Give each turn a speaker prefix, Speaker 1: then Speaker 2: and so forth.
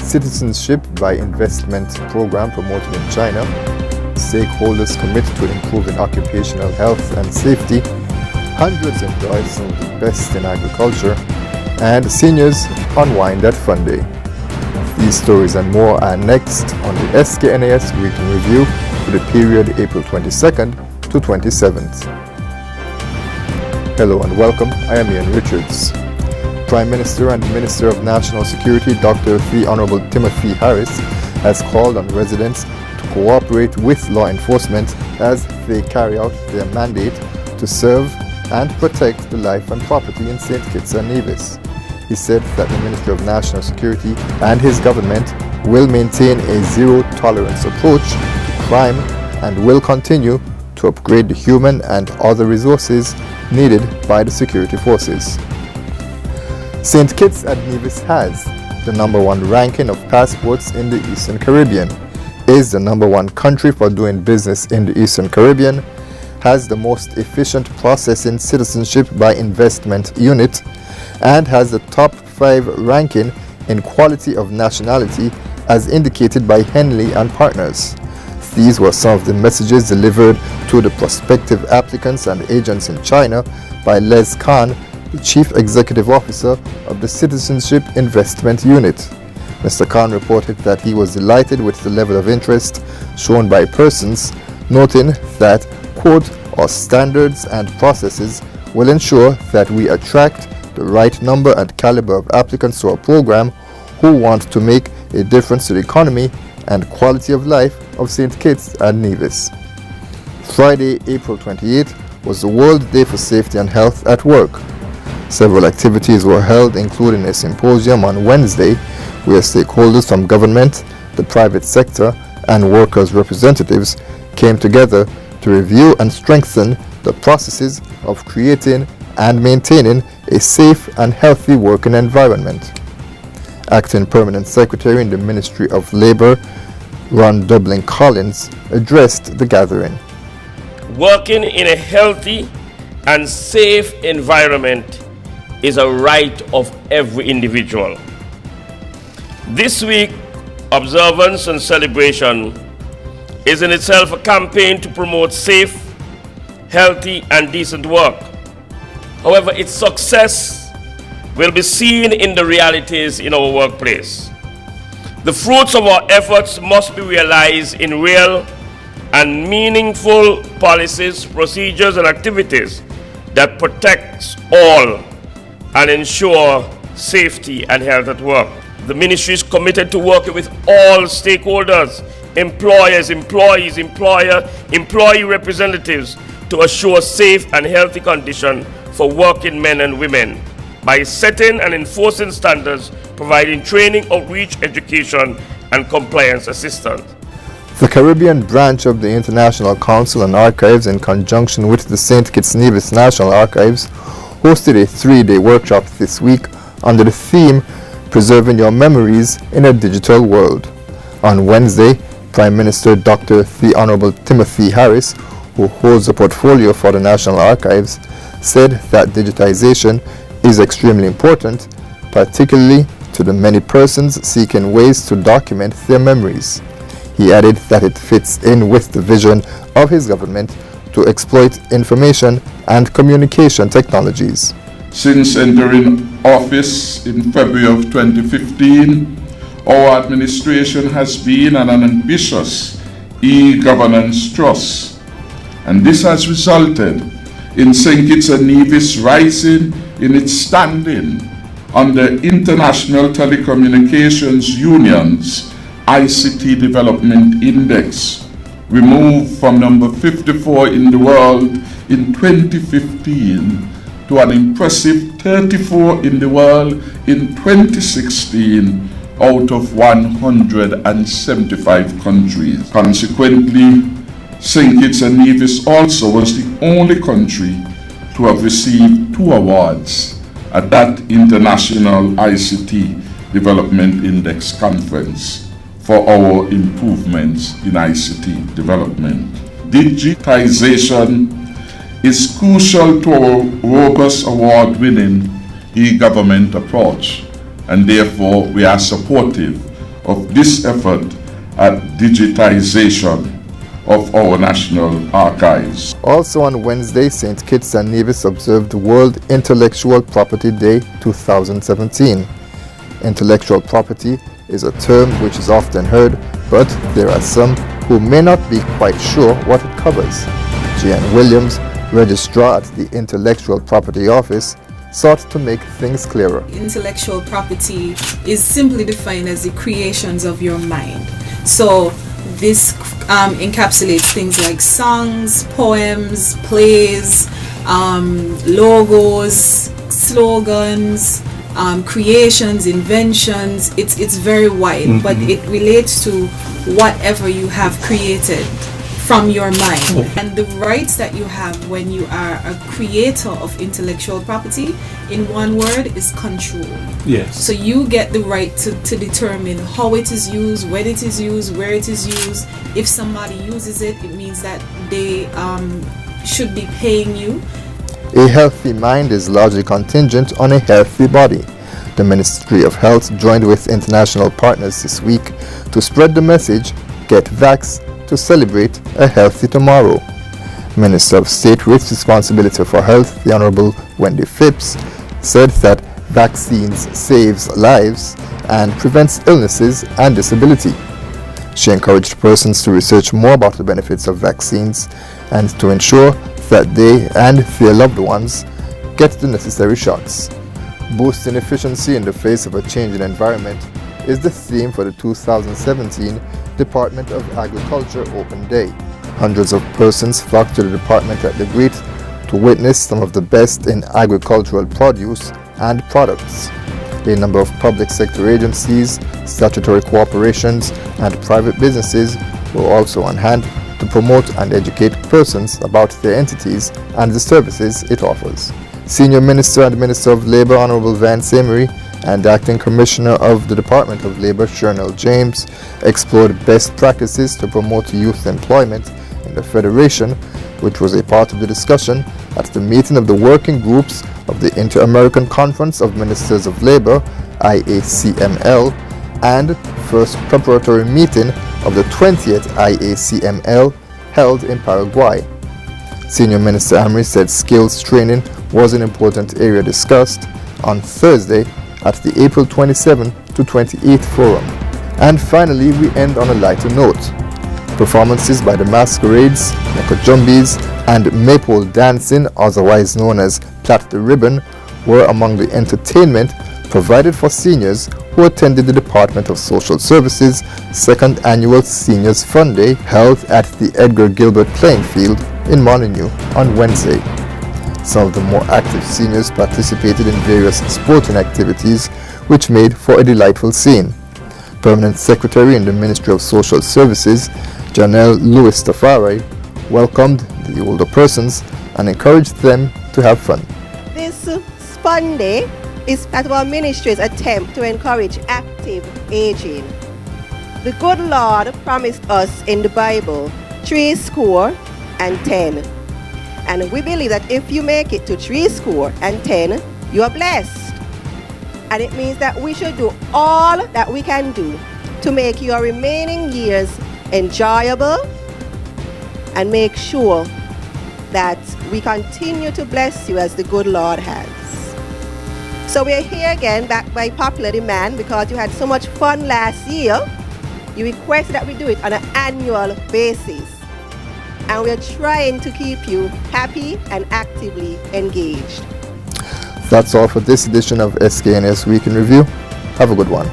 Speaker 1: Citizenship by Investment program promoted in China, stakeholders commit to improving occupational health and safety, hundreds employ some of the best in agriculture, and seniors unwind at Fun Day. These stories and more are next on the SKNAS Weekly Review for the period April 22nd to 27th. Hello and welcome, I am Ian Richards. Prime Minister and Minister of National Security Dr. The Honorable Timothy Harris has called on residents to cooperate with law enforcement as they carry out their mandate to serve and protect the life and property in St. Kitts and Nevis. He said that the Ministry of National Security and his government will maintain a zero-tolerance approach to crime and will continue to upgrade the human and other resources needed by the security forces. St. Kitts and Nevis has the #1 ranking of passports in the Eastern Caribbean, is the #1 country for doing business in the Eastern Caribbean, has the most efficient processing citizenship by investment unit, and has the top 5 ranking in quality of nationality as indicated by Henley and Partners. These were some of the messages delivered to the prospective applicants and agents in China by Les Khan, the Chief Executive Officer of the Citizenship Investment Unit. Mr. Khan reported that he was delighted with the level of interest shown by persons, noting that, quote, our standards and processes will ensure that we attract the right number and caliber of applicants to our program who want to make a difference to the economy and quality of life of St. Kitts and Nevis. Friday, April 28th was the World Day for Safety and Health at Work. Several activities were held, including a symposium on Wednesday where stakeholders from government, the private sector, and workers' representatives came together to review and strengthen the processes of creating and maintaining a safe and healthy working environment. Acting Permanent Secretary in the Ministry of Labour, Ron Dublin Collins, addressed the gathering.
Speaker 2: Working in a healthy and safe environment is a right of every individual. This week, observance and celebration is in itself a campaign to promote safe, healthy, and decent work. However, its success will be seen in the realities in our workplace. The fruits of our efforts must be realized in real and meaningful policies, procedures, and activities that protects all and ensure safety and health at work. The ministry is committed to working with all stakeholders, employers, employees, employee representatives to assure safe and healthy conditions for working men and women by setting and enforcing standards, providing training, outreach, education, and compliance assistance.
Speaker 1: The Caribbean branch of the International Council on Archives, in conjunction with the St. Kitts Nevis National Archives, hosted a 3-day workshop this week under the theme Preserving Your Memories in a Digital World. On Wednesday, Prime Minister Dr. The Honorable Timothy Harris, who holds a portfolio for the National Archives, said that digitization is extremely important, particularly to the many persons seeking ways to document their memories. He added that it fits in with the vision of his government to exploit information and communication technologies.
Speaker 3: Since entering office in February of 2015, our administration has been on an ambitious e-governance thrust, and this has resulted in St. Kitts and Nevis rising in its standing on the International Telecommunications Union's ICT Development Index. We moved from number 54 in the world in 2015 to an impressive 34 in the world in 2016 out of 175 countries. Consequently, St. Kitts and Nevis also was the only country to have received 2 awards at that International ICT Development Index Conference for our improvements in ICT development. Digitization is crucial to our robust award-winning e-government approach, and therefore we are supportive of this effort at digitization of our national archives.
Speaker 1: Also on Wednesday, St. Kitts and Nevis observed World Intellectual Property Day 2017. Intellectual property is a term which is often heard, but there are some who may not be quite sure what it covers. J.N. Williams, Registrar at the Intellectual Property Office, sought to make things clearer.
Speaker 4: Intellectual property is simply defined as the creations of your mind. So this encapsulates things like songs, poems, plays, logos, slogans, creations, inventions. It's very wide, but it relates to whatever you have created from your mind. And the rights that you have when you are a creator of intellectual property, in one word, is control.
Speaker 5: Yes.
Speaker 4: So you get the right to determine how it is used, when it is used, where it is used. If somebody uses it, it means that they should be paying you.
Speaker 1: A healthy mind is largely contingent on a healthy body. The Ministry of Health joined with international partners this week to spread the message, Get Vax, to celebrate a healthy tomorrow. Minister of State with Responsibility for Health, the Honorable Wendy Phipps, said that vaccines saves lives and prevents illnesses and disability. She encouraged persons to research more about the benefits of vaccines and to ensure that they and their loved ones get the necessary shots. Boosting efficiency in the face of a changing environment is the theme for the 2017 Department of Agriculture Open Day. Hundreds of persons flocked to the department at the Great to witness some of the best in agricultural produce and products. A number of public sector agencies, statutory corporations, and private businesses were also on hand to promote and educate persons about their entities and the services it offers. Senior Minister and Minister of Labour Honorable Vance Emery and Acting Commissioner of the Department of Labour Shernell James explored best practices to promote youth employment in the Federation, which was a part of the discussion at the meeting of the working groups of the Inter-American Conference of Ministers of Labour, IACML, and first preparatory meeting of the 20th IACML held in Paraguay. Senior Minister Emery said skills training was an important area discussed on Thursday at the April 27 to 28th Forum. And finally, we end on a lighter note. Performances by the Masquerades, Nekojumbies, and Maypole Dancing, otherwise known as Plait the Ribbon, were among the entertainment provided for seniors who attended the Department of Social Services' second annual Seniors Fun Day held at the Edgar Gilbert Playing Field in Molineux on Wednesday. Some of the more active seniors participated in various sporting activities, which made for a delightful scene. Permanent Secretary in the Ministry of Social Services, Janelle Lewis Tafari, welcomed the older persons and encouraged them to have fun.
Speaker 6: This Fun Day is part of our ministry's attempt to encourage active aging. The good Lord promised us in the Bible 70 and we believe that if you make it to 70, you are blessed. And it means that we should do all that we can do to make your remaining years enjoyable and make sure that we continue to bless you as the good Lord has. So we're here again, back by popular demand, because you had so much fun last year. You requested that we do it on an annual basis. And we're trying to keep you happy and actively engaged.
Speaker 1: That's all for this edition of SKNS Week in Review. Have a good one.